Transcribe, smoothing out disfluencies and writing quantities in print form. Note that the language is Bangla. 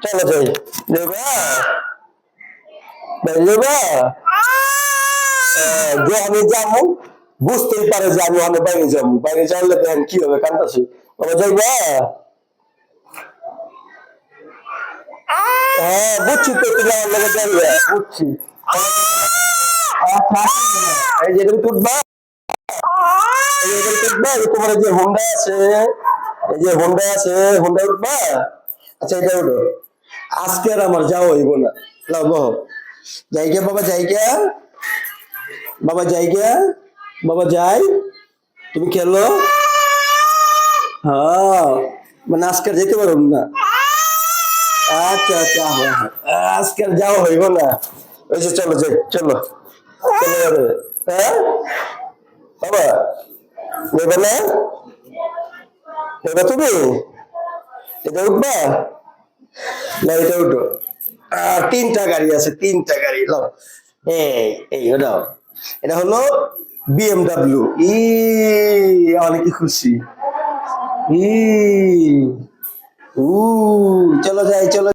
চলো যাই দেবা দেবা যে আমি যাবো বুঝতেই পারে যে আমি অনেক বাইরে যাবো বাইরে যাইলে দেখেন কি হবে কান্দাছি বাবা যাইবা হ্যাঁ বুঝছি তো তুমি আমার লগে যাইবা বুঝছি আচ্ছা এই যে তুমি উঠবা এই যে তুমি উঠবা তোমার যে হোন্ডা আছে এই যে হোন্ডা আছে হোন্ডা উঠবা আচ্ছা এটা উঠো আজকে আর আমার যাওয়া হইব না লাভ যাই গে বাবা যাই গে বাবা যাই গে বাবা যাই তুমি খেলো হ্যাঁ মানে আজকে আর যেতে পারো না আচ্ছা আচ্ছা হ্যাঁ হ্যাঁ আজকে আর যাওয়া হইব না ওই যে চলো যাই চলো চলো যাবে হ্যাঁ বাবা নেবে না নেবে তুমি এটা উঠবা না এটা উঠো আর তিনটা গাড়ি আছে তিনটা গাড়ি নাও এই এই ওটাও এটা হলো বিএমডাব্লিউ অনেক খুশি ই উ চলো যাই চলো